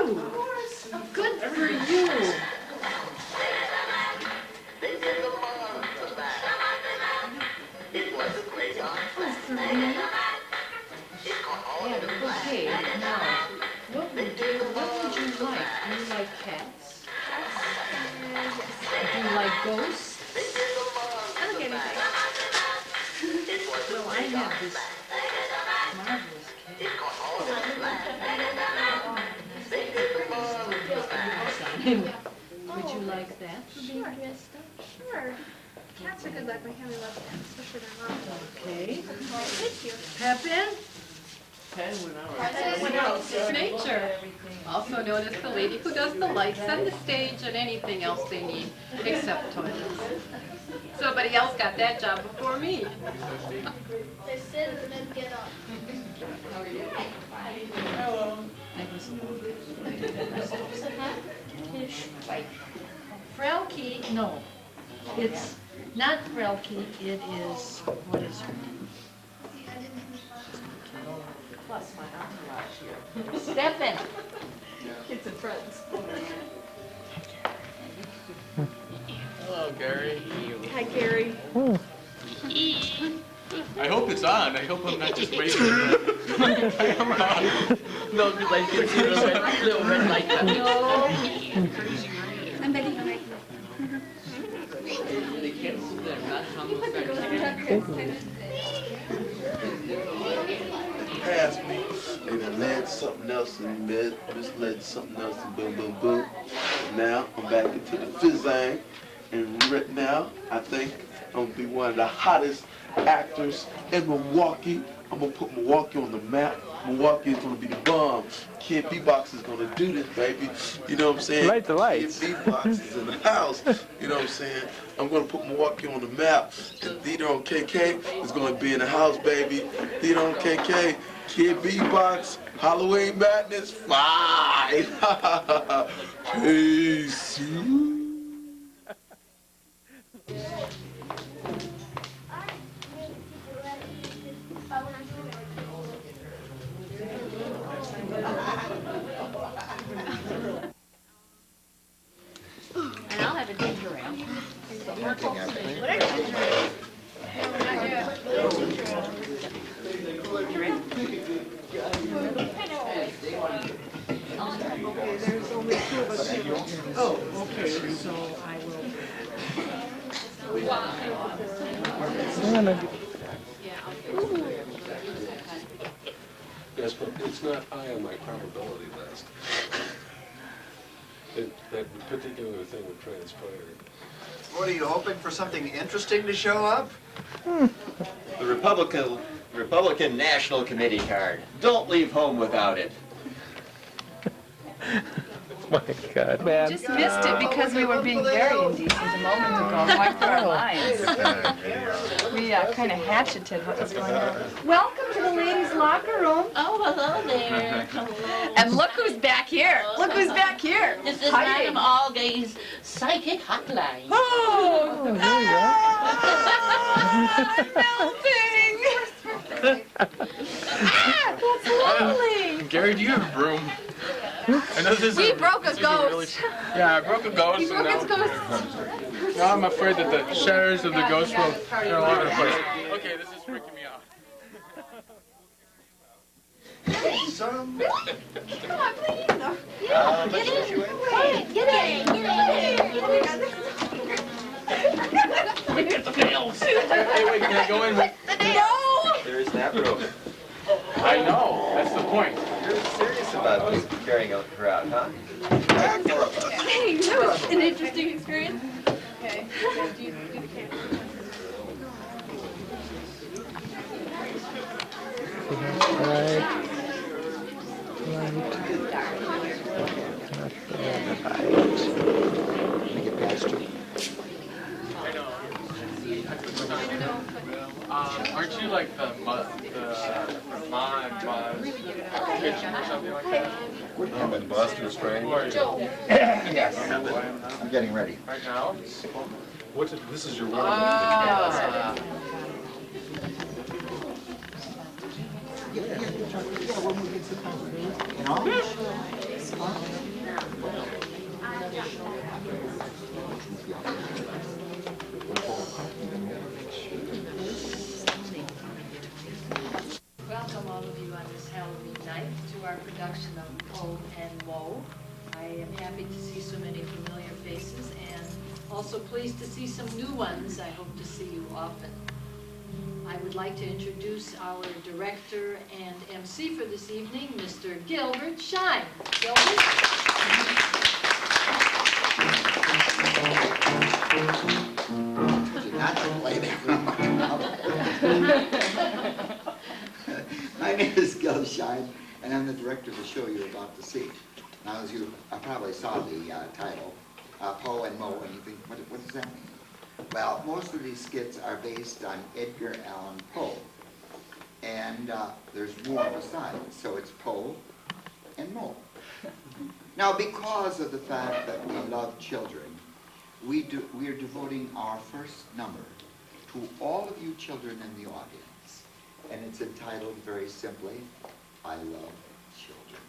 you. Good for you. Okay, now, what would you like? Do you like cats? Do you like ghosts? I like anything. Well, I have this marvelous cat. Would you like that to be dressed up? Sure. Cats are good luck. My family loves cats, especially their mom. Okay. Thank you. Pepin? Nature, also known as the lady who does the lights and the stage and anything else they need, except toilets. Somebody else got that job before me. They sit and then get up. How are you? Frelke? No. It's not Frelke. It is, what is her name? Plus my entourage here. Stephen. Kids and friends. Hello, Gary. Hi, Gary. I hope it's on. I hope I'm not just waiting for the camera on. No, because I can see the little red light coming. No. I'm Betty. Hi. They can't see them, not Past me, they done led something else and misled something else and boom, boom, boom. Now I'm back into the fizzang, and right now I think I'm gonna be one of the hottest actors in Milwaukee. I'm gonna put Milwaukee on the map. Milwaukee is gonna be the bomb. Kid B-Box is gonna do this, baby. You know what I'm saying? Light the lights. Kid B-Box is in the house. You know what I'm saying? I'm gonna put Milwaukee on the map. And Theater on KK is gonna be in the house, baby. Theater on KK. Kid B-Box, Halloween Madness 5. Peace. And I'll have a ginger ale. Okay, there's only two of us here. Oh, okay, so I will. Yes, but it's not high on my probability list. That particular thing would transpire. What, are you hoping for something interesting to show up? The Republican National Committee card. Don't leave home without it. My God. We just missed it because we were being very indecent a moment ago, wiped our lines. We kind of hatcheted what was going on. Welcome to the ladies' locker room. Oh, hello there. And look who's back here. Look who's back here. This is Hiding. Madam Allgay's psychic hotline. Oh, there you go. melting. That's lovely. Gary, do you have a broom? I know this We is broke a this is ghost. Yeah, I broke a ghost. He broke his and ghost. now I'm afraid that the shadows of the ghost will are all over the place. Okay, this is freaking me out. Come on, please. Get in. Wait, get in. Wait, get the nails. Hey, wait, can I go in? No. There's that rope. I know, that's the point. You're serious about this carrying out the crowd, huh? Hey, that was an interesting experience. Okay. Do you do the camera? I know. Aren't you like the Ma and Ma's kitchen or something like that? I'm in Boston Spring. Who are you? Yes. I'm getting ready. Right now? This is your one. Ah. Welcome all of you on this Halloween night to our production of Poe and Mo. I am happy to see so many familiar faces and also pleased to see some new ones. I hope to see you often. I would like to introduce our director and MC for this evening, Mr. Gil Shine. Gilbert? Not to play that. My name is Gil Shine, and I'm the director of the show you're about to see. Now, as you probably saw the title, Poe and Mo, and you think, what does that mean? Well, most of these skits are based on Edgar Allen Poe, and there's more besides, so it's Poe and Mo. Now, because of the fact that we love children, we are devoting our first number to all of you children in the audience, and it's entitled very simply, I Love Children.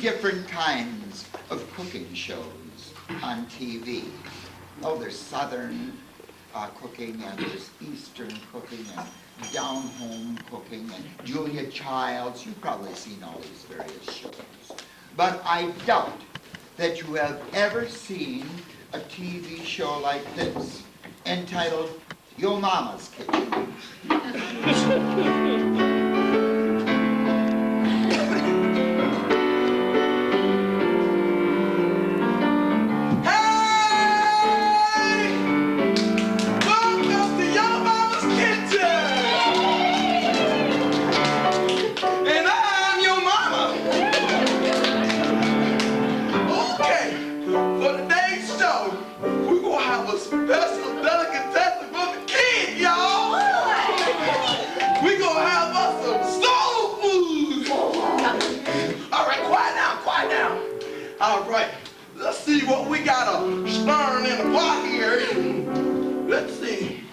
Different kinds of cooking shows on TV. Oh, there's Southern cooking, and there's Eastern cooking, and down-home cooking, and Julia Childs. You've probably seen all these various shows. But I doubt that you have ever seen a TV show like this, entitled Your Mama's Kitchen. All right, let's see what we got a stirring in the pot here. Let's see.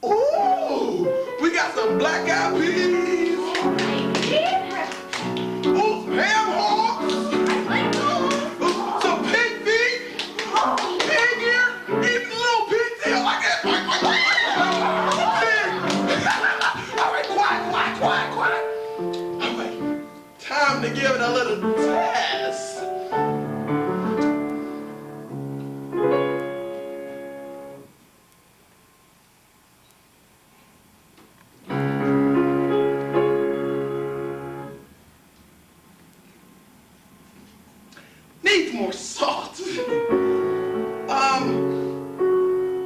Ooh, we got some black-eyed peas. Ooh, some ham hocks. Some pig feet. Pig ear. Even little pig tail like that. All right, quiet. All right, time to give it a little test. Needs more salt.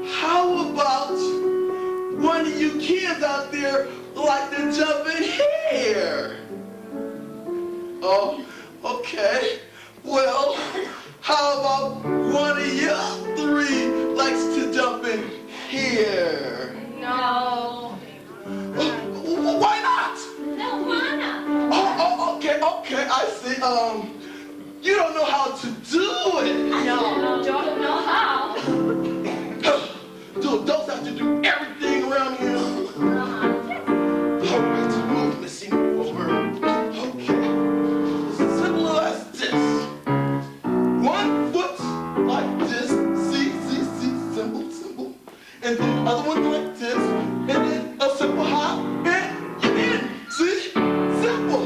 How about one of you kids out there like to jump in here? Oh, okay. Well, how about one of you three likes to jump in here? No. Why not? No, why not? Oh, okay, I see. You don't know how to do it. No, don't know how. Dude, those have to do everything around here. All right, move, Missy, over. Okay. Simple as this. 1 foot like this. See, simple. And then the other one like this. And then a simple hop. And you're in. See? Simple.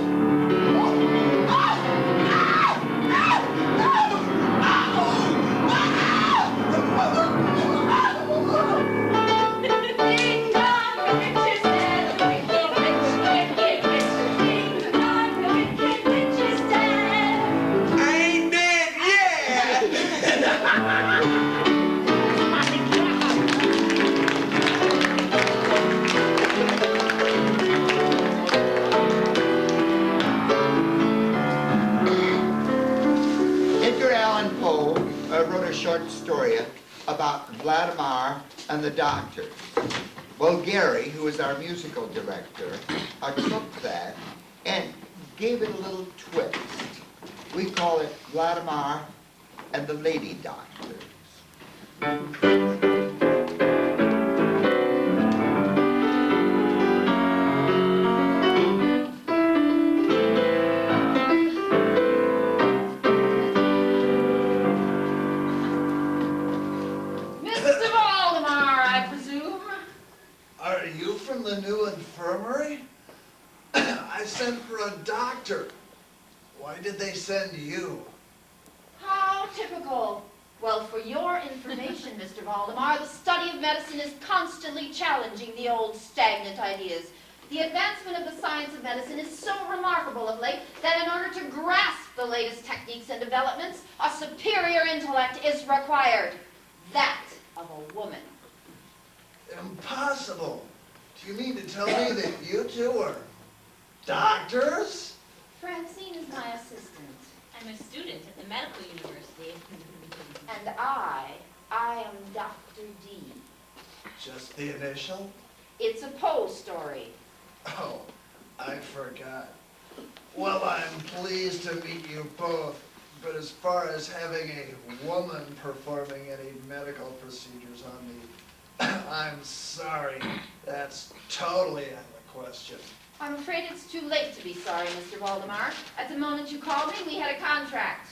Edgar Allen Poe wrote a short story about Vladimir and the Doctors. Well, Gary, who is our musical director, took that and gave it a little twist. We call it Vladimir and the Lady Doctors. Mr. Valdemar, I presume? Are you from the new infirmary? I sent for a doctor. Why did they send you? How typical. Well, for your information, Mr. Valdemar, the study of medicine is constantly challenging the old stagnant ideas. The advancement of the science of medicine is so remarkable of late that in order to grasp the latest techniques and developments, a superior intellect is required. That of a woman. Impossible. Do you mean to tell me that you two are doctors? Francine is my assistant. I'm a student at the medical university. And I am Dr. D. Just the initial? It's a Poe story. Oh, I forgot. Well, I'm pleased to meet you both, but as far as having a woman performing any medical procedures on me, I'm sorry. That's totally out of the question. I'm afraid it's too late to be sorry, Mr. Valdemar. At the moment you called me, we had a contract.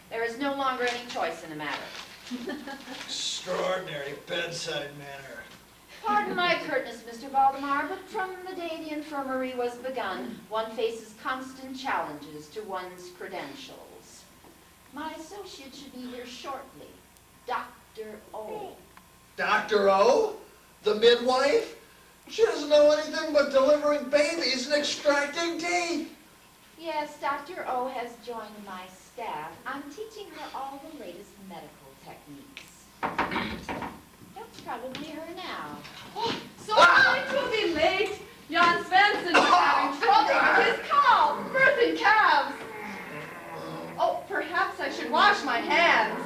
There is no longer any choice in the matter. Extraordinary bedside manner. Pardon my curtness, Mr. Valdemar, but from the day the infirmary was begun, one faces constant challenges to one's credentials. My associate should be here shortly, Dr. O. Dr. O? The midwife? She doesn't know anything but delivering babies and extracting teeth. Yes, Dr. O has joined my staff. I'm teaching her all the latest medical techniques. That's probably her now. Oh, sorry to be late. Jan Svensson was having trouble with his cow, birthing calves. Oh, perhaps I should wash my hands.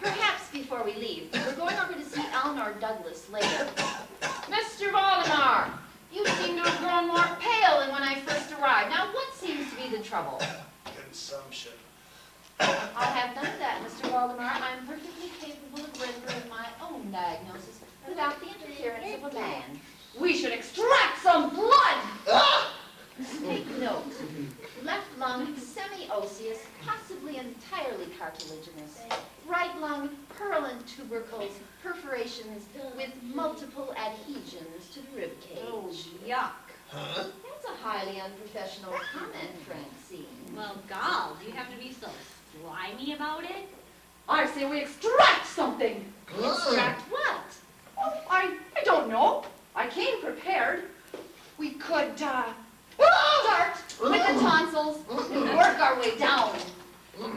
Perhaps before we leave, we're going over to see Eleanor Douglas later. Mr. Valdemar, you seem to have grown more pale than when I first arrived. Now, what seems to be the trouble? Consumption. I'll have none of that, Mr. Valdemar. I'm the interference of a man. We should extract some blood! Take note. Left lung, semi-osseous, possibly entirely cartilaginous. Right lung, purulent tubercles, perforations with multiple adhesions to the rib cage. Oh, yuck. Huh? That's a highly unprofessional comment, Francine. Well, gall, do you have to be so slimy about it? I say we extract something! Extract what? Oh, I don't know. I came prepared. We could, start with the tonsils and work our way down.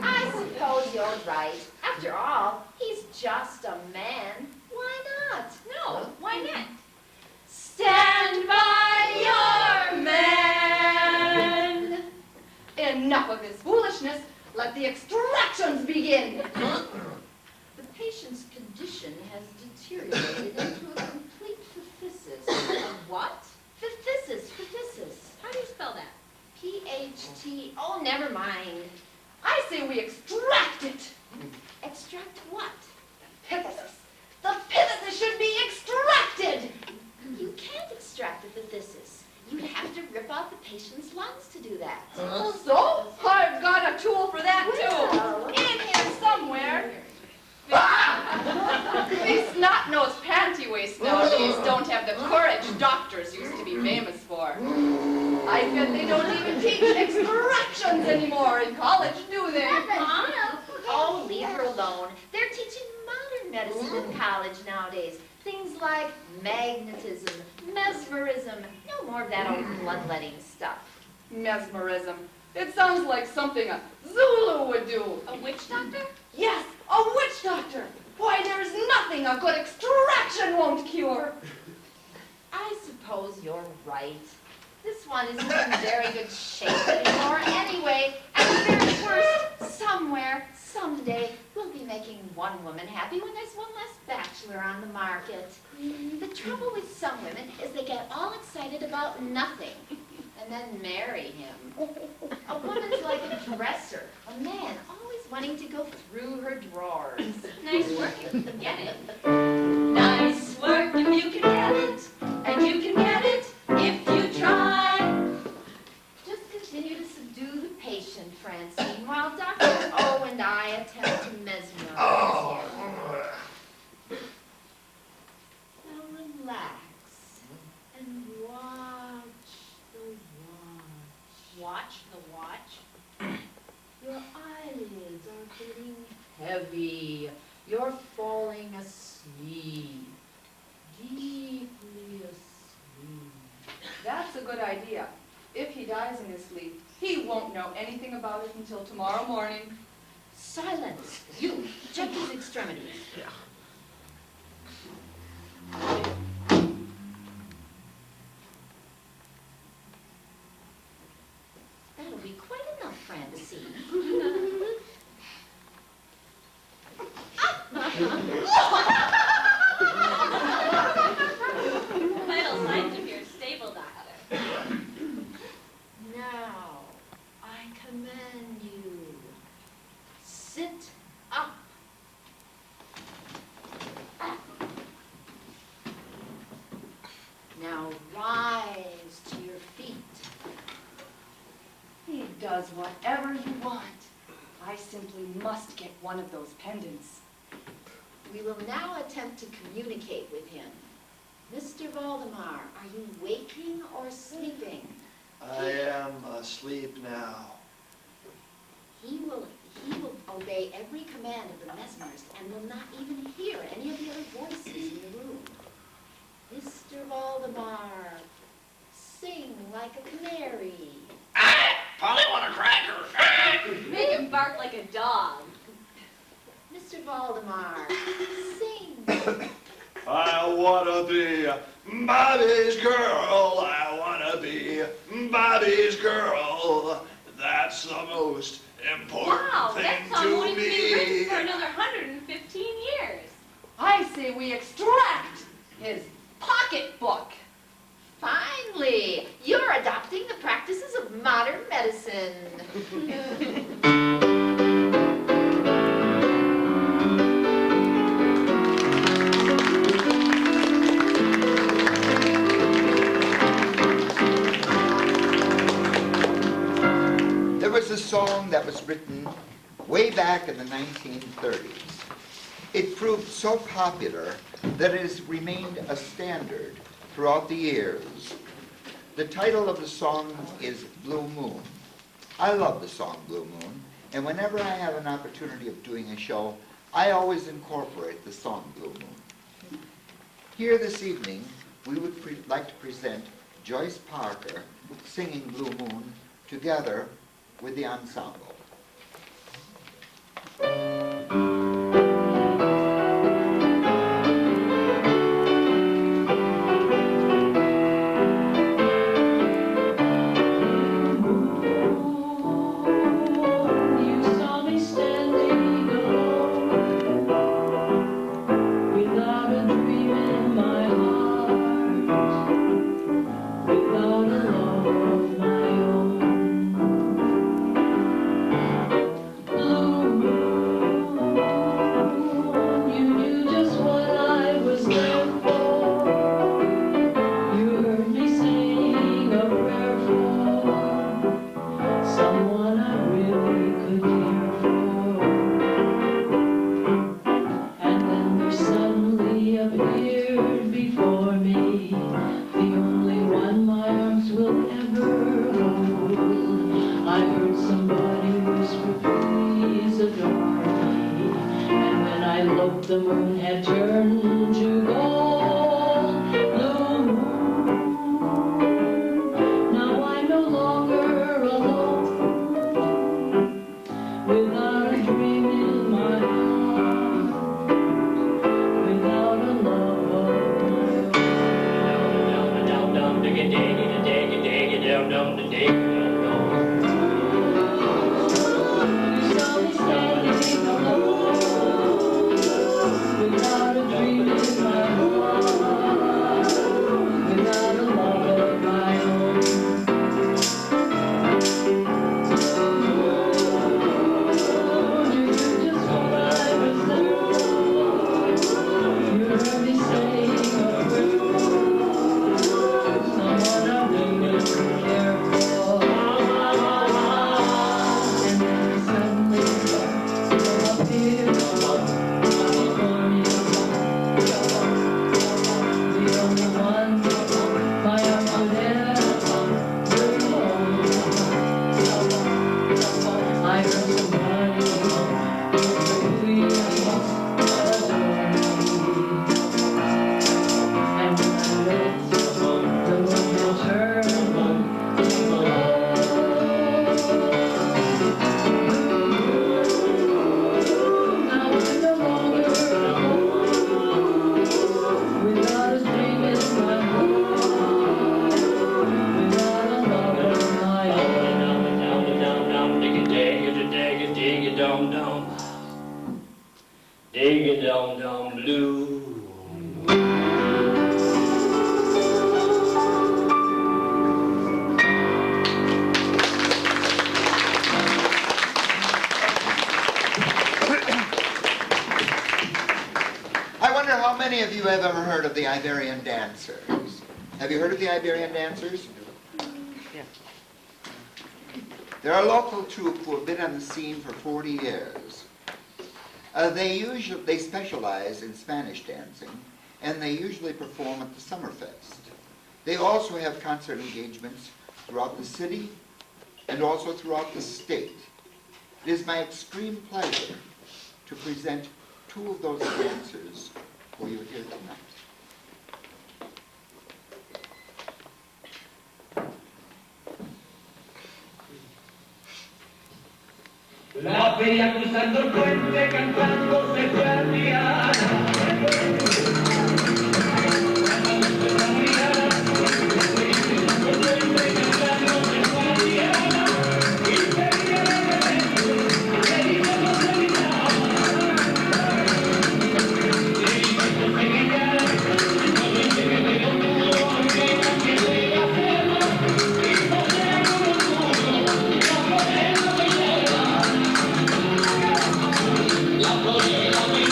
I suppose you're right. After all, he's just a man. Why not? No, why not? Stand by your man! Enough of this foolishness. Let the extractions begin. The patient's condition has deteriorated into a complete phthisis. What? Phthisis. How do you spell that? P-H-T, oh, never mind. I say we extract it. Extract what? Phthisis. The phthisis should be extracted. You can't extract the phthisis. You'd have to rip out the patient's lungs to do that. So, I've got a tool for that Well. too. In here somewhere. These snot-nosed panty-waists nowadays don't have the courage doctors used to be famous for. I bet they don't even teach extractions anymore in college, do they? Oh, leave her alone. They're teaching modern medicine in college nowadays. Things like magnetism, mesmerism, no more of that old bloodletting stuff. Mesmerism. It sounds like something a Zulu would do. A witch doctor? Yes, a witch doctor. Why, there's nothing a good extraction won't cure. I suppose you're right. This one isn't in very good shape anymore anyway. At the very worst, somewhere, someday, we'll be making one woman happy when there's one less bachelor on the market. The trouble with some women is they get all excited about nothing and then marry him. A woman's like a dresser, a man always wanting to go through her drawers. Nice work if you can get it. Nice work if you can get it, and you can get it if you try. Just continue to subdue the patient, Francine, while Dr. O and I attempt to mesmerize you. Now relax and watch the watch. Watch the watch. Your eyelids are getting heavy. You're falling asleep. Deeply asleep. That's a good idea. If he dies in his sleep, he won't know anything about it until tomorrow morning. Silence. You, check his extremities. That'll be quite enough, Francine. Vital signs of your stable doctor. Now, I command you, sit up. Now rise to your feet. He does whatever you want. I simply must get one of those pendants. We will now attempt to communicate with him. Mr. Valdemar, are you waking or sleeping? I am asleep now. He will obey every command of the mesmerist and will not even hear any of the other voices in the room. Mr. Valdemar, sing like a canary. Polly want a cracker. Make him bark like a dog. Mr. Valdemar, sing. I wanna be Bobby's girl. I wanna be Bobby's girl. That's the most important Wow, thing that song to won't even be written me. for another 115 years. I say we extract his pocketbook. Finally, you're adopting the practices of modern medicine. that was written way back in the 1930s. It proved so popular that it has remained a standard throughout the years. The title of the song is Blue Moon. I love the song Blue Moon, and whenever I have an opportunity of doing a show, I always incorporate the song Blue Moon. Here this evening, we would like to present Joyce Parker singing Blue Moon together with the ensemble. The moon had turned to gold, blue moon. Now I'm no longer alone, without a dream in my heart, without a love of my own. Down, down, dig it, down, down, dig it, down, down. You saw me standing alone. Without a dream in my heart, without a love of my own. You knew just what I was there for. You heard me saying a prayer, someone I really care for. And then suddenly you'll appear. Have ever heard of the Iberian Dancers? Have you heard of the Iberian Dancers? Yeah. They're a local troupe who have been on the scene for 40 years. They specialize in Spanish dancing, and they usually perform at the Summerfest. They also have concert engagements throughout the city and also throughout the state. It is my extreme pleasure to present two of those dancers for you here tonight. La feria cruzando el puente cantando se fue a Triana. La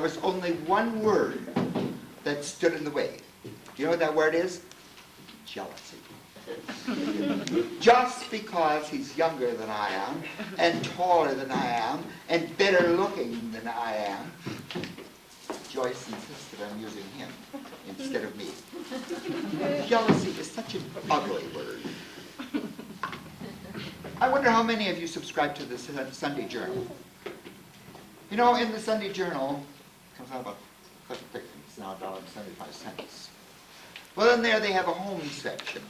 was only one word that stood in the way. Do you know what that word is? Jealousy. Just because he's younger than I am, and taller than I am, and better looking than I am, Joyce insisted on using him instead of me. Jealousy is such an ugly word. I wonder how many of you subscribe to the Sunday Journal. You know, in the Sunday Journal, it comes out about such a thick, it's now $1.75. Well, in there they have a home section.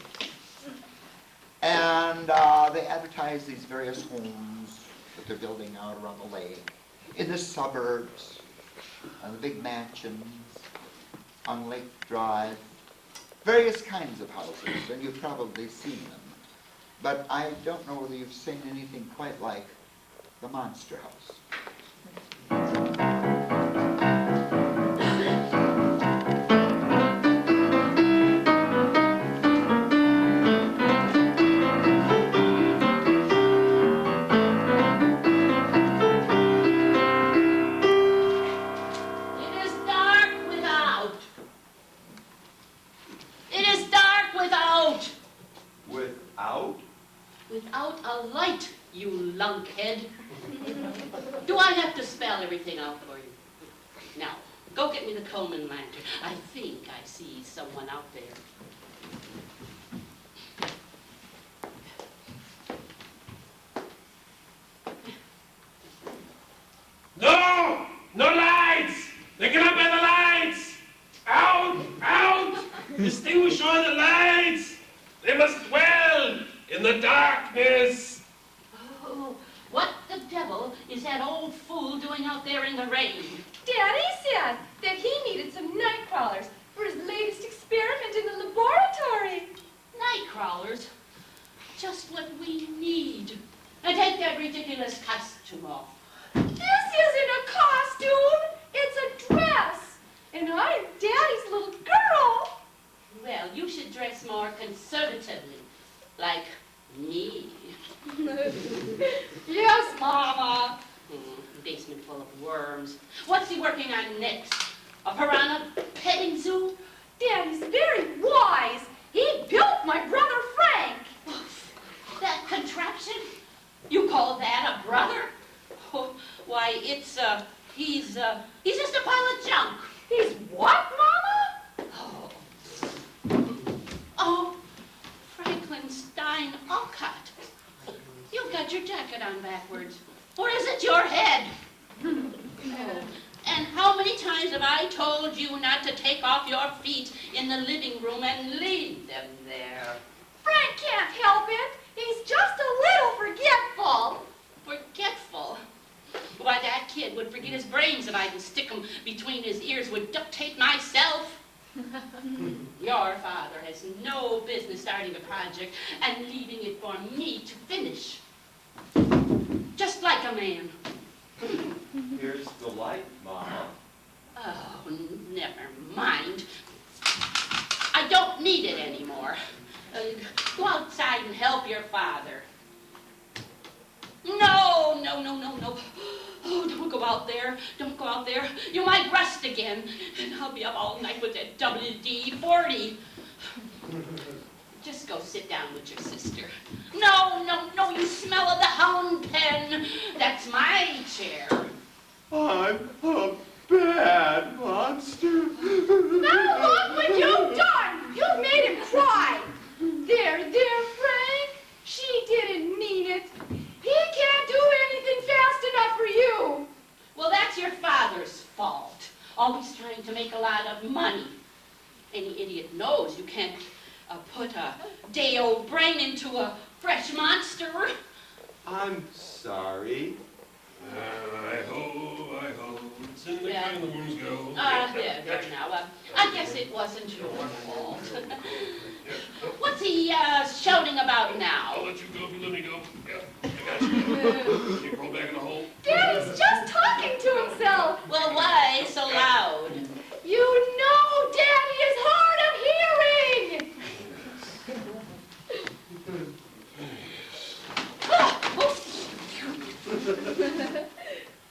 And they advertise these various homes that they're building out around the lake, in the suburbs, the big mansions, on Lake Drive, various kinds of houses, and you've probably seen them. But I don't know whether you've seen anything quite like the Monster House. Without a light, you lunkhead. Do I have to spell everything out for you? Now, go get me the comb and lantern. I think I see someone out there. No! No lights! They cannot bear the lights! Out! Out! Distinguish all the lights! They must dwell in the darkness! Oh, what the devil is that old fool doing out there in the rain? Daddy said that he needed some night crawlers for his latest experiment in the laboratory. Night crawlers? Just what we need. Now take that ridiculous costume off. This isn't a costume, it's a dress. And I'm Daddy's little girl. Well, you should dress more conservatively, like me. Yes, Mama. Basement full of worms. What's he working on next? A piranha petting zoo? Daddy's very wise. He built my brother Frank. That contraption? You call that a brother? Oh, why, he's just a pile of junk. He's what, Mama? Oh, Frankenstein Alcott. You've got your jacket on backwards. Or is it your head? Oh, and how many times have I told you not to take off your feet in the living room and leave them there? Frank can't help it. He's just a little forgetful. Forgetful? Why, that kid would forget his brains if I didn't stick them between his ears with duct tape myself. Your father has no business starting a project and leaving it for me to finish. Just like a man. Here's the light, Mama. Oh, never mind. I don't need it anymore. Go outside and help your father. No, no, no, no, no. Oh, don't go out there. Don't go out there. You might rust again. And I'll be up all night with that WD-40. Just go sit down with your sister. No, no, no, you smell of the hound pen. That's my chair. I'm a bad monster. Now look what you've done. You've made him cry. There, Frank. She didn't mean it. He can't do anything fast enough for you. Well, that's your father's fault. Always trying to make a lot of money. Any idiot knows you can't put a day-old brain into a fresh monster. I'm sorry. I hope, it's in the kind the worms go. There now. I guess it wasn't your fault. What's he shouting about now? I'll let you go if you let me go. Yeah, I got you. You roll back in the hole. Daddy's just talking to himself. Well, why so loud? You know Daddy is hard of hearing.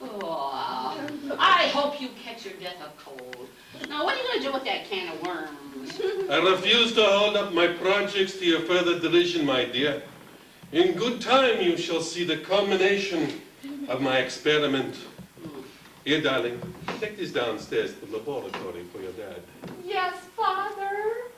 Oh, I I hope you catch your death of cold. Now, what are you going to do with that can of worms? I refuse to hold up my projects to your further derision, my dear. In good time you shall see the culmination of my experiment. Here, darling, take this downstairs to the laboratory for your dad. Yes, Father.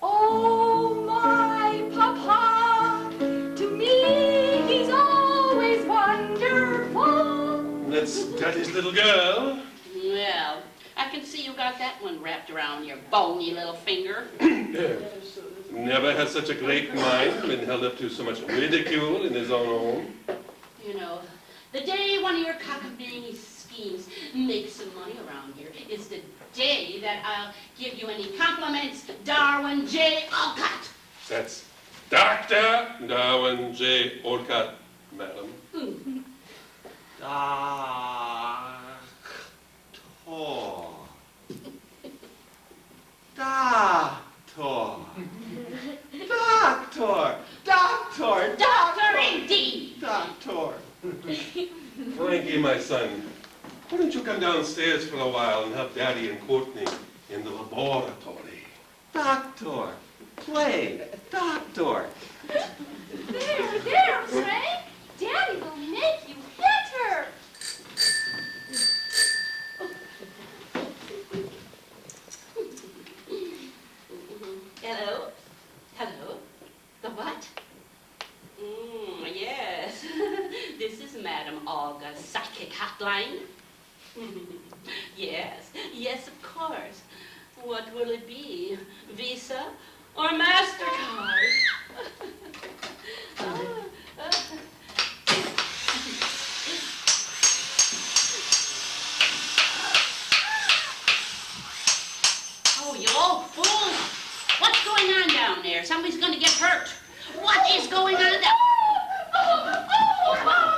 Oh, my Papa, to me he's always wonderful. That's Daddy's little girl. Well, I can see you got that one wrapped around your bony little finger. Never has such a great mind been held up to so much ridicule in his own home. You know, the day one of your cockamamie schemes makes some money around here is the day that I'll give you any compliments, Darwin J. Alcott. That's Dr. Darwin J. Alcott, madam. Doctor, indeed. Doctor. Frankie, my son, why don't you come downstairs for a while and help Daddy and Courtney in the laboratory? Doctor. Play. Doctor. There, Frank. Daddy will make you better. Hello? Hello? The what? Yes. This is Madam Olga's psychic hotline. Yes. Yes, of course. What will it be? Visa or MasterCard? Oh, you old fool! What's going on down there? Somebody's going to get hurt. What is going on down there? Oh, Mama!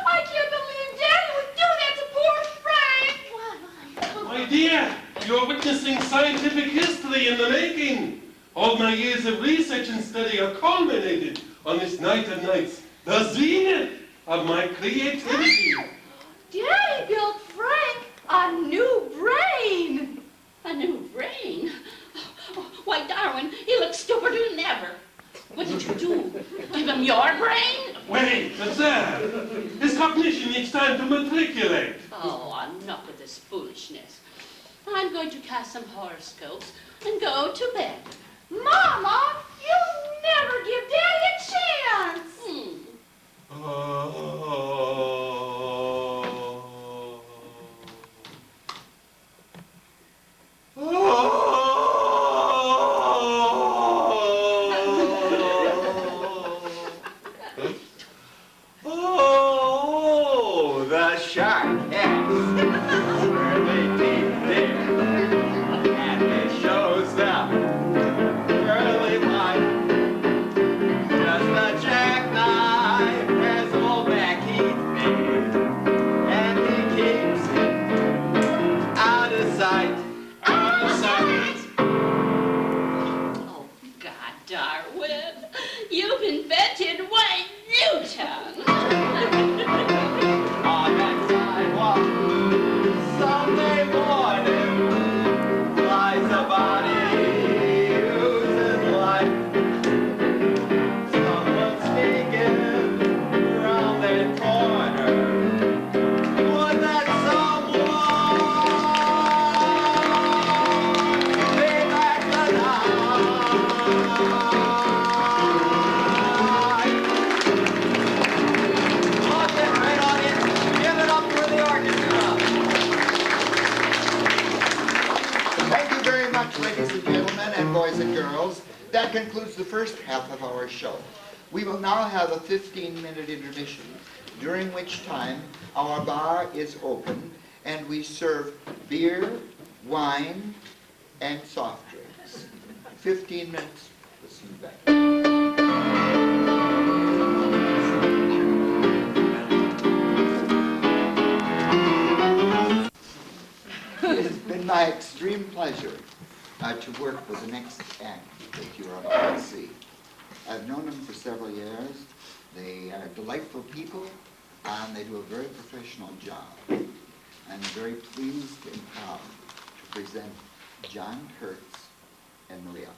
I can't believe Daddy would do that to poor Frank. My dear, you're witnessing scientific history in the making. All my years of research and study are culminated on this night of nights, the zenith of my creativity. Daddy built Frank a new brain. A new brain? Why, Darwin, he looks stupider than ever. What did you do? Give him your brain? Wait, observe. His cognition needs time to matriculate. Oh, enough with this foolishness. I'm going to cast some horoscopes and go to bed. Mama, you never give Daddy a chance. Oh, the shark, yes. Where they deep there. And it shows them early life. Just a jackknife as old Mac Heath made. And he keeps it out of sight. Out of sight. Oh, God, Darwin, you've invented white Newton. On that sidewalk, Sunday morning, lies a body oozing life. Someone speaking around that corner. Would that someone be back tonight? Lock it right on in. Give it up for the orchestra. Thank you very much, ladies and gentlemen, and boys and girls. That concludes the first half of our show. We will now have a 15-minute intermission, during which time our bar is open and we serve beer, wine, and soft drinks. 15 minutes. Listen back. It has been my extreme pleasure to work with the next act that you are about to see. I've known them for several years. They are delightful people, and they do a very professional job. I'm very pleased and proud to present John Kurtz and Maria.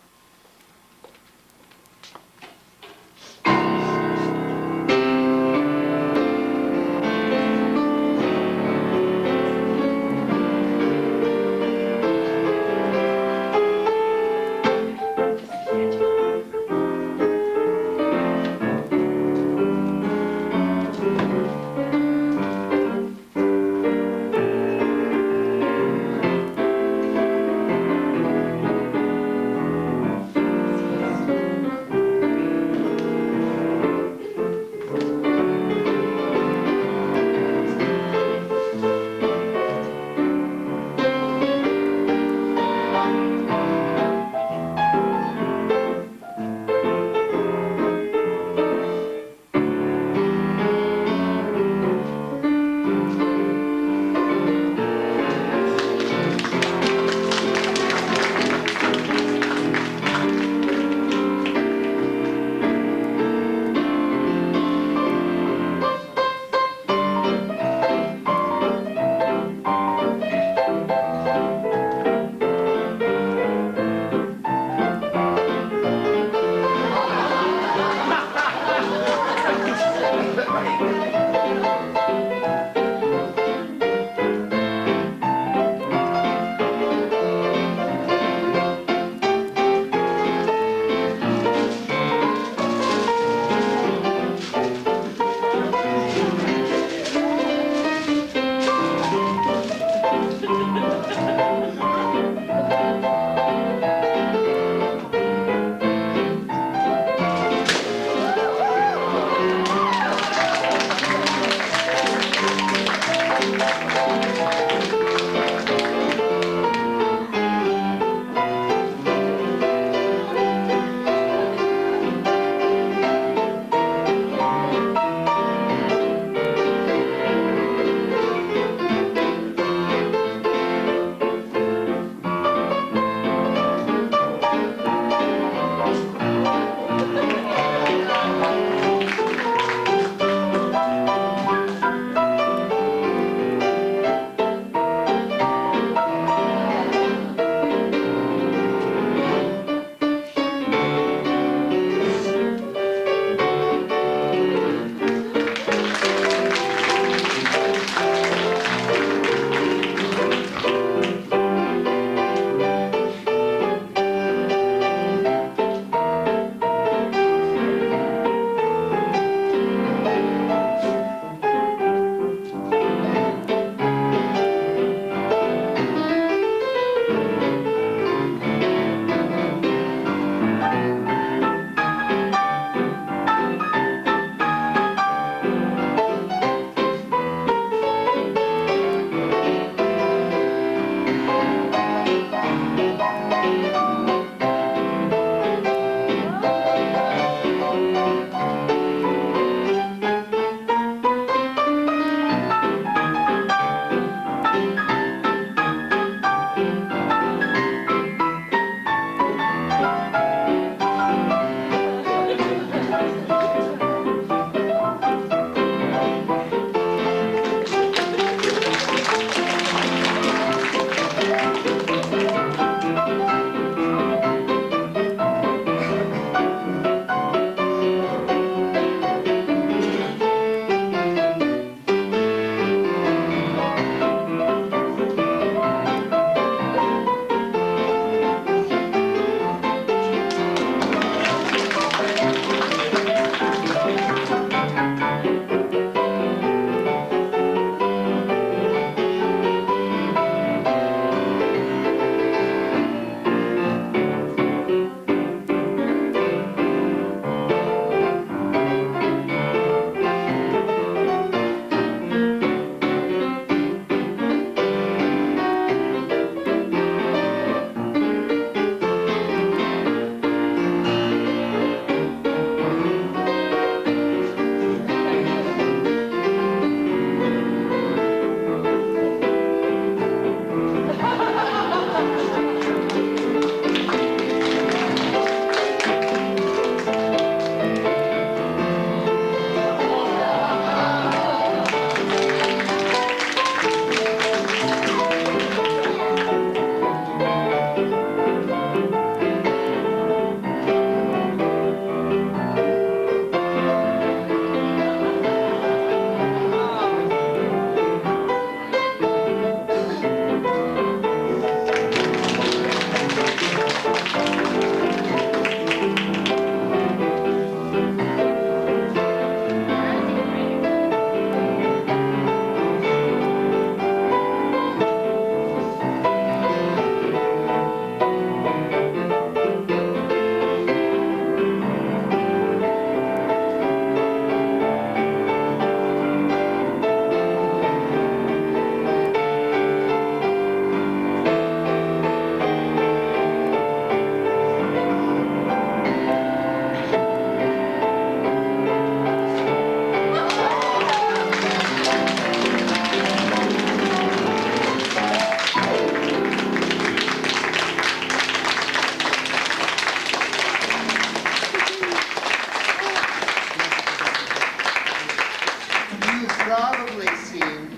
probably seen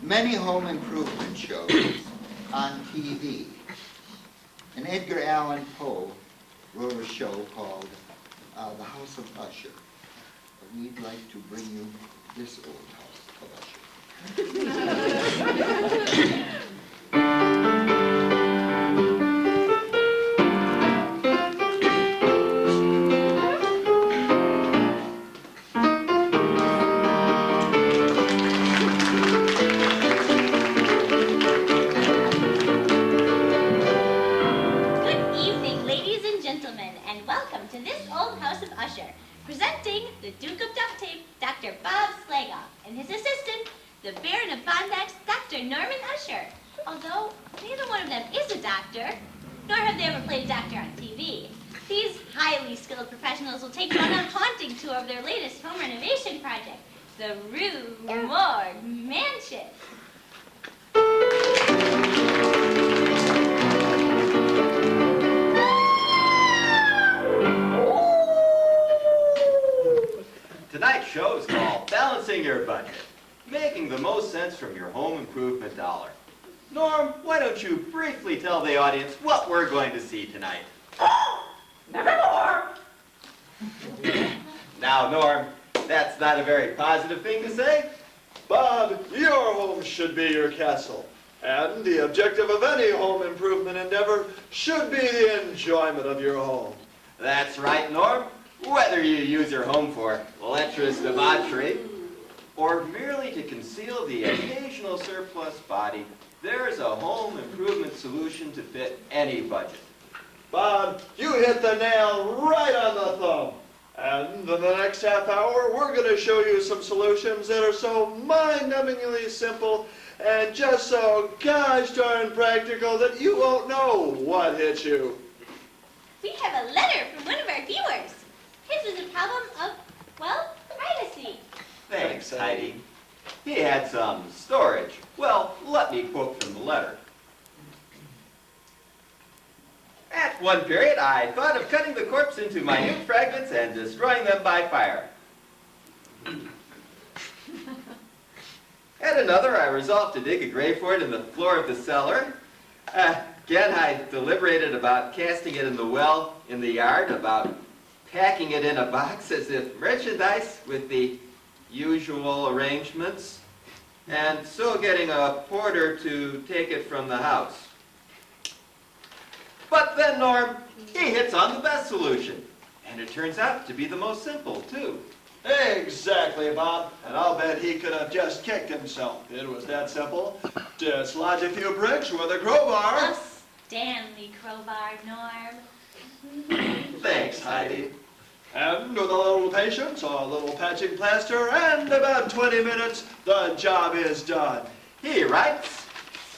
many home improvement shows on TV. And Edgar Allan Poe wrote a show called The House of Usher. We'd like to bring you this old House of Usher. Presenting the Duke of Duct Tape, Dr. Bob Slagoff, and his assistant, the Baron of Bondax, Dr. Norman Usher. Although neither one of them is a doctor, nor have they ever played a doctor on TV. These highly skilled professionals will take you on a haunting tour of their latest home renovation project, the Rue Morgue Mansion. Tonight's show is called Balancing Your Budget, making the most sense from your home improvement dollar. Norm, why don't you briefly tell the audience what we're going to see tonight? Nevermore! Now, Norm, that's not a very positive thing to say. Bob, your home should be your castle. And the objective of any home improvement endeavor should be the enjoyment of your home. That's right, Norm. Whether you use your home for lecherous debauchery or merely to conceal the occasional surplus body, there's a home improvement solution to fit any budget. Bob, you hit the nail right on the thumb. And in the next half hour, we're going to show you some solutions that are so mind-numbingly simple and just so gosh darn practical that you won't know what hit you. We have a letter from one of our viewers. His was a problem of, well, privacy. Thanks, Heidi. He had some storage. Well, let me quote from the letter. At one period, I thought of cutting the corpse into minute fragments and destroying them by fire. At another, I resolved to dig a grave for it in the floor of the cellar. Again, I deliberated about casting it in the well in the yard, about packing it in a box as if merchandise with the usual arrangements, and so getting a porter to take it from the house. But then, Norm, he hits on the best solution, and it turns out to be the most simple, too. Exactly, Bob. And I'll bet he could have just kicked himself. It was that simple. Dislodge a few bricks with a crowbar. A Stanley crowbar, Norm. Thanks, Heidi. And with a little patience, a little patching plaster, and about 20 minutes, the job is done. He writes,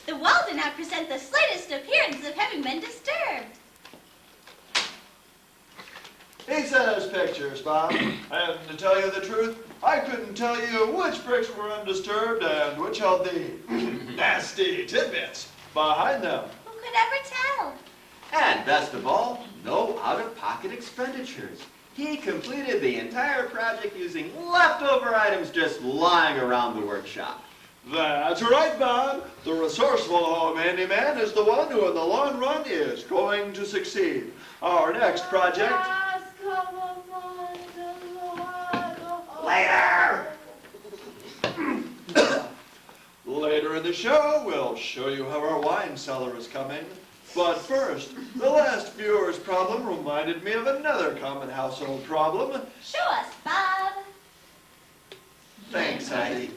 The wall did not present the slightest appearance of having been disturbed. He sent us pictures, Bob. And to tell you the truth, I couldn't tell you which bricks were undisturbed and which held the nasty tidbits behind them. Who could ever tell? and best of all, no out-of-pocket expenditures. He completed the entire project using leftover items just lying around the workshop. That's right, Bob. The resourceful home handyman is the one who in the long run is going to succeed. Our next project... Later! Later in the show, we'll show you how our wine cellar is coming. But first, the last viewer's problem reminded me of another common household problem. Show us, Bob. Thanks, Heidi.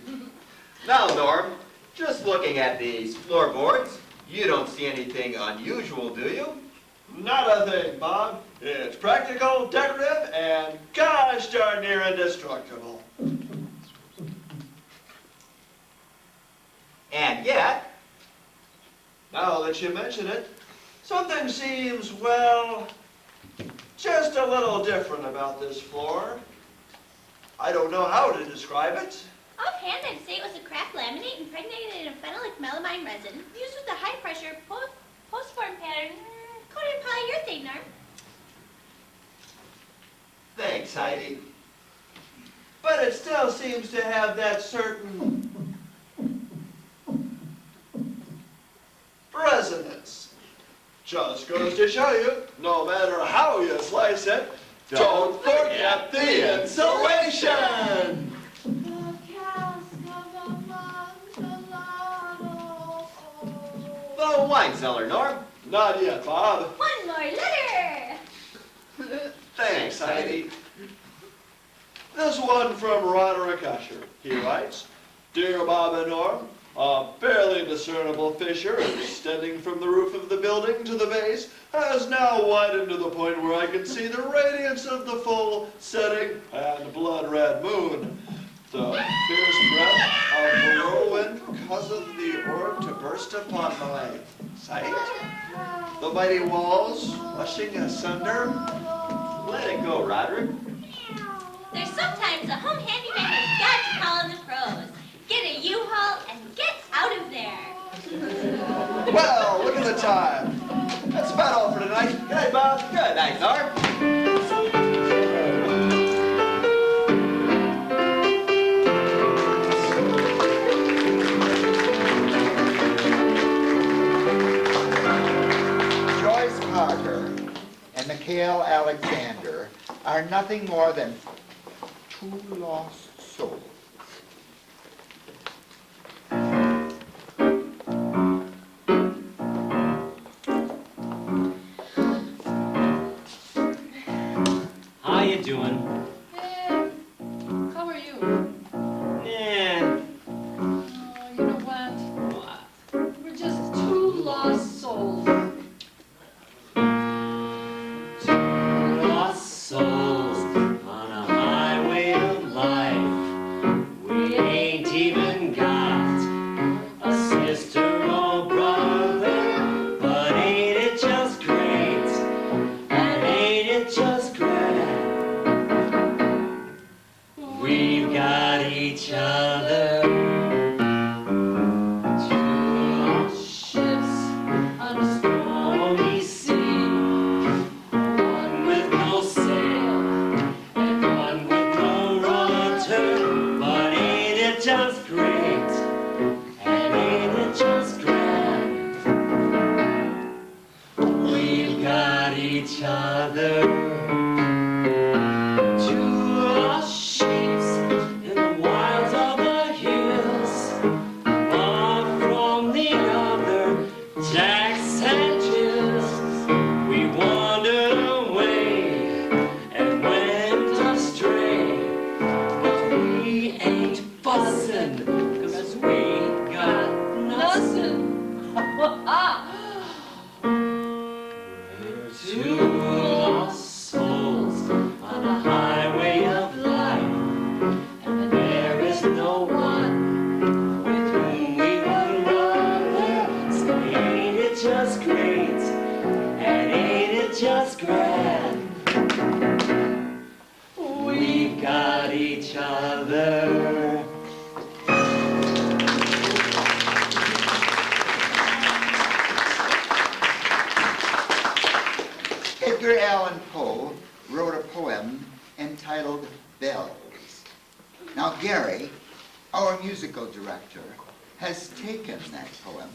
Now, Norm, just looking at these floorboards, you don't see anything unusual, do you? Not a thing, Bob. It's practical, decorative, and gosh darn near indestructible. And yet... Now that you mention it, something seems, well, just a little different about this floor. I don't know how to describe it. Offhand, I'd say it was a craft laminate impregnated in phenolic melamine resin, used with a high-pressure post-form pattern coated polyurethane, Norm. Thanks, Heidi. But but it still seems to have that certain resonance. Just goes to show you, no matter how you slice it, don't forget the insulation! The wine cellar, Norm. Not yet, Bob. One more letter. Thanks, Heidi. This one from Roderick Usher. He writes, Dear Bob and Norm, a barely discernible fissure extending from the roof of the building to the base has now widened to the point where I can see the radiance of the full setting and blood-red moon. The fierce breath of the whirlwind causeth the orb to burst upon my sight. The mighty walls rushing asunder. Let it go, Roderick. There's sometimes a home handyman has got to call in the pros. Get a U-Haul and get out of there. Well, look at the time. That's about all for tonight. Good night, Bob. Good night, Norm. Joyce Parker and Mikhail Alexander are nothing more than two lost souls. How you doing? How are you? Eh, Oh, you know what? what? We're just two lost souls. Lost souls on a highway of life. We ain't even got a sister or brother, but ain't it just great? And ain't it just grand? We've got each other. Two lost ships on a stormy sea. One with no sail and one with no rudder. But ain't it just great? And ain't it just grand? We've got each other. Two lost sheeps in the wilds of the hills. One from the other, Jacks and Jills. We wandered away and went astray. But we ain't fussing, 'cause we got nothing. We're two lost souls on a highway of life, and there is no one with whom we would rather. So ain't it just great? And ain't it just grand? We've got each other. Edgar Allan Poe wrote a poem entitled Bells. Now Gary, our musical director, has taken that poem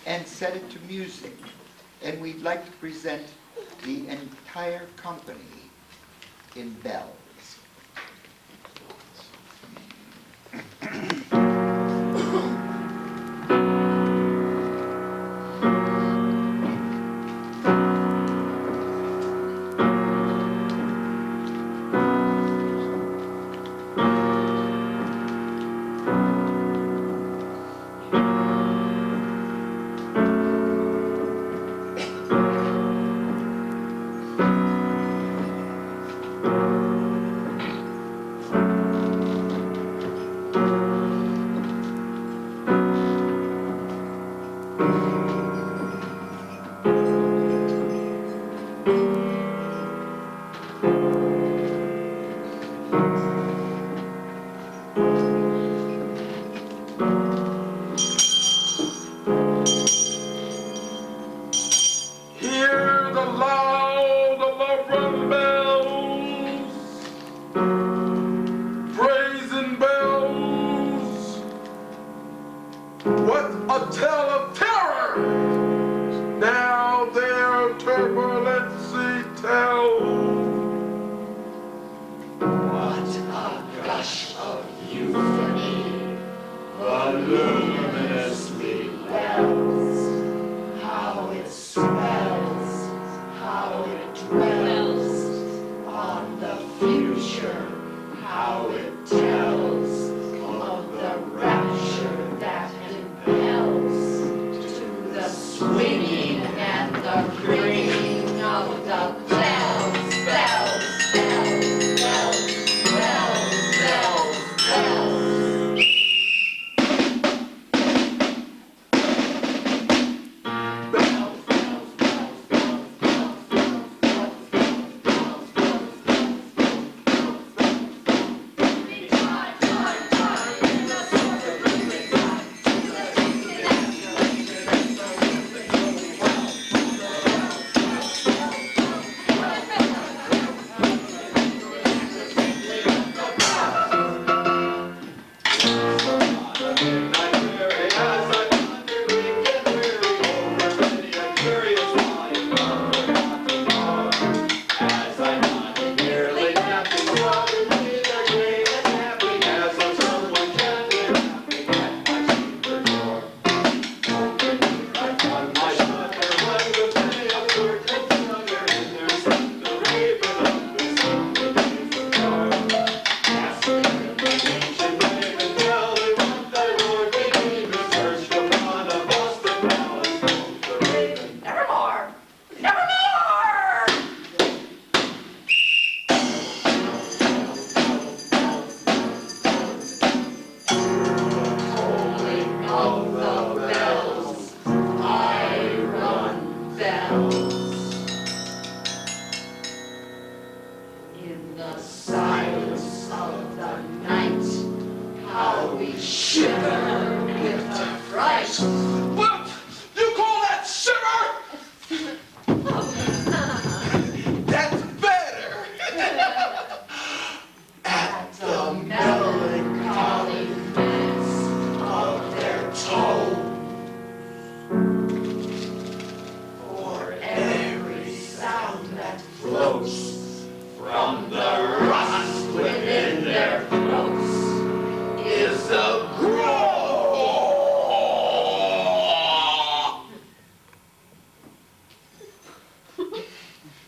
and set it to music, and we'd like to present the entire company in Bells. a tale of terror. Now their turbulency tells. What a gush of euphony voluminously wells. How it swells, how it dwells on the future, how it tells of the rapture that impels to the swinging and the ringing of the bells, bells, bells, bells, bells, bells, bells.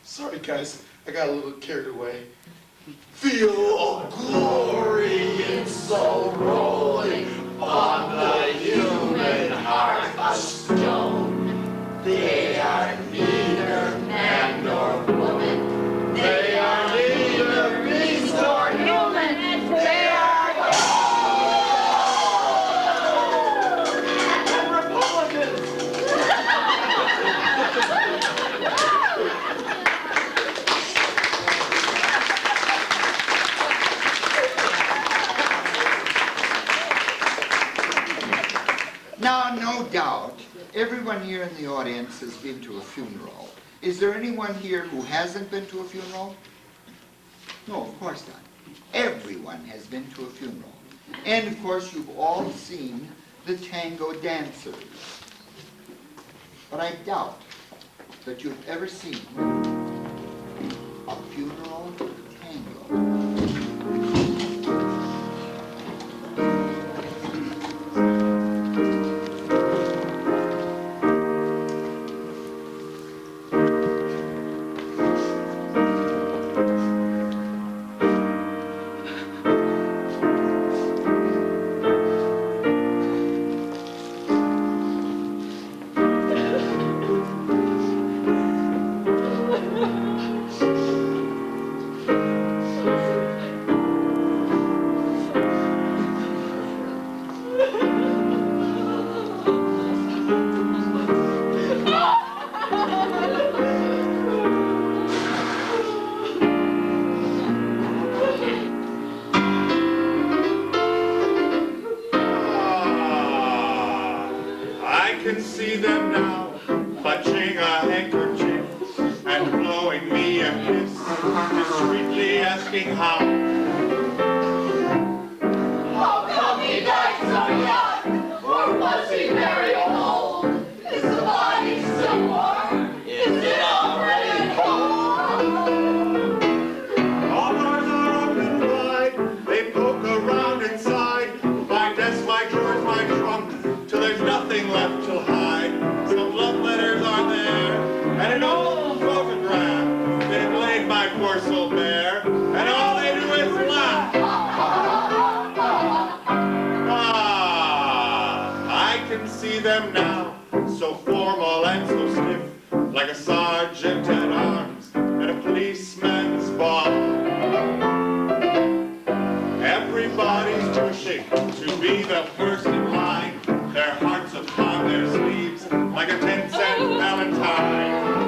Sorry guys, I got a little carried away. Feel a glory, it's so rolling on the human heart of stone. They are neither man nor woman. They are neither beast nor human. They are Republicans. Now, no doubt, everyone here in the audience has been to a funeral. Is there anyone here who hasn't been to a funeral? No, of course not. Everyone has been to a funeral. And of course, you've all seen the tango dancers. But I doubt that you've ever seen a funeral tango. can see them now, clutching a handkerchief and blowing me a kiss, discreetly asking how. How come he died so young? Or was he very old? nothing left to hide. Some love letters are there, and an old photograph. They've laid my poor soul bare, and all they do is laugh. I can see them now, so formal and so stiff, like a sergeant at arms at a policeman's ball. Everybody's wishing to be the first in line, their hearts upon their sleeves, like a 10-cent valentine.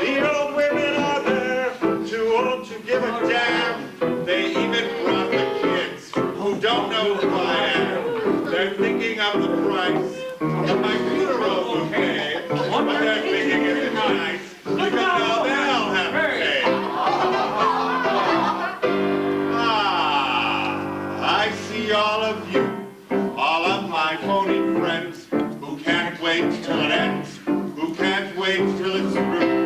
The old women are there, too old to give a damn. They even brought the kids who don't know who I am. They're thinking of the price of my funeral bouquet, but they're thinking it's nice, because now they'll have to pay. I see all of you, all of my phony friends, who can't wait till it ends, who can't wait till it's through.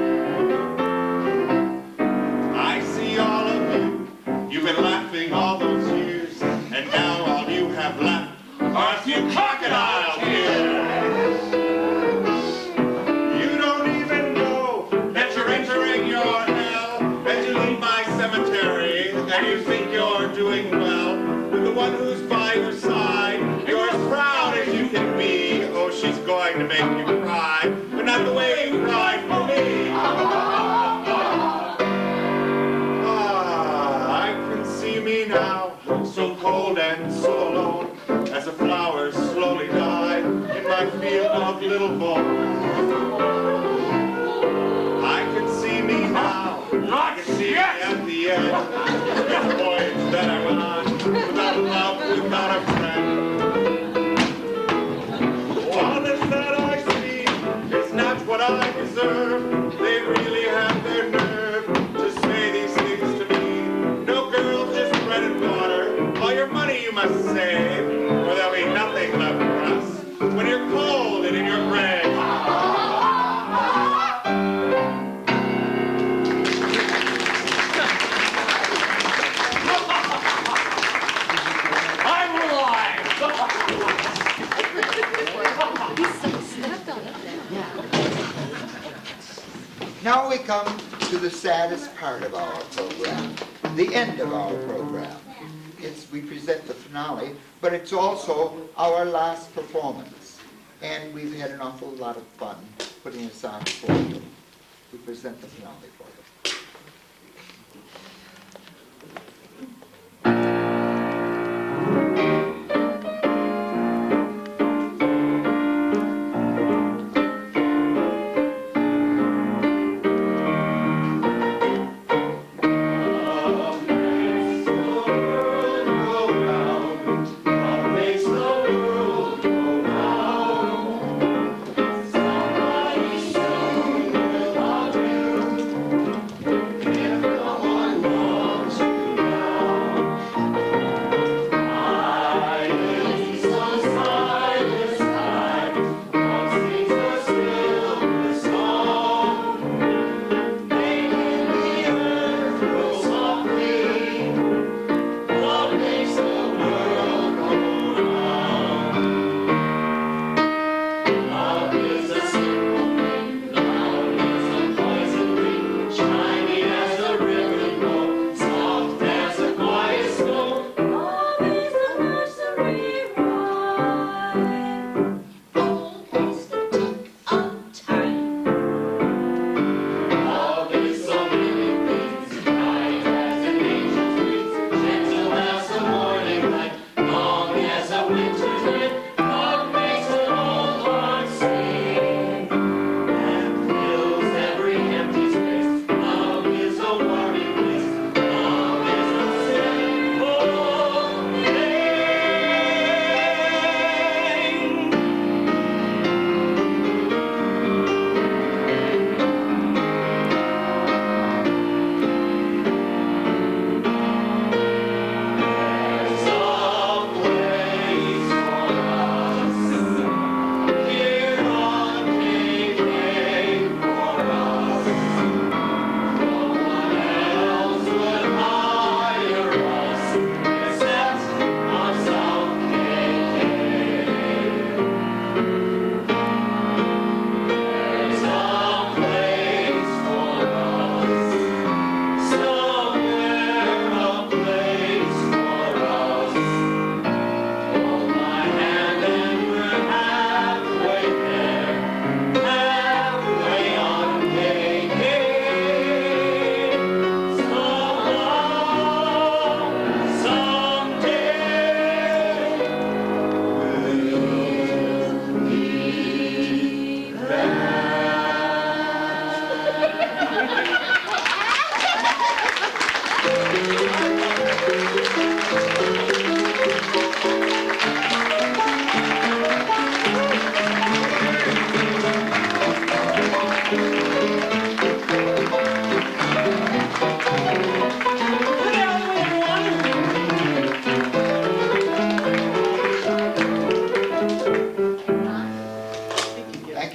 I see all of you, you've been laughing all those years, and now all you have left are a few crocodile tears. You don't even know that you're entering your hell, as you leave my cemetery, and you think you're doing well with the one who's by your side. You're as proud as you can be. Oh, she's going to make you cry, but not the way you cried for me. I can see me now, so cold and so alone, as the flowers slowly die in my field of little bones. I can see me now, I can see me at the end, this voyage that I'm on, without love, without a friend. All this that I see is not what I deserve. They really have their nerve to say these things to me. No girls, just bread and water. All your money you must save, or there'll be nothing left for us when you're cold and in your grave. I'm alive! Now we come to the saddest part of our program, the end of our program. We present the finale, but it's also our last performance. And we've had an awful lot of fun putting this on for you. We present the finale for you.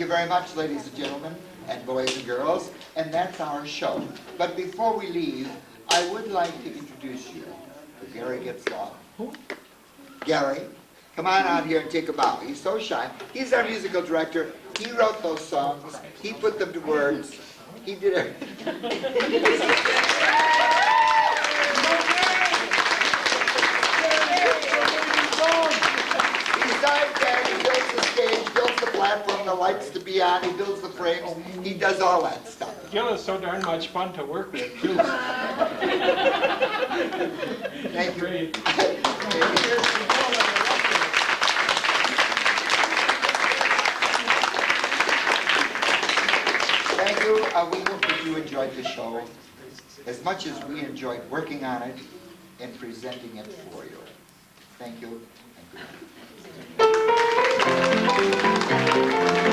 very much, ladies and gentlemen, and boys and girls, and that's our show. But before we leave, I would like to introduce you to Gary Guetzlaff. Gary, come on out here and take a bow. He's so shy. He's our musical director. He wrote those songs. He put them to words. He did everything. Besides that, he builds the stage, builds the platform, the lights to be on, he builds the frames, he does all that stuff. Gil is so darn much fun to work with, too. Thank you. Thank you. We hope that you enjoyed the show as much as we enjoyed working on it and presenting it for you. Thank you and good night.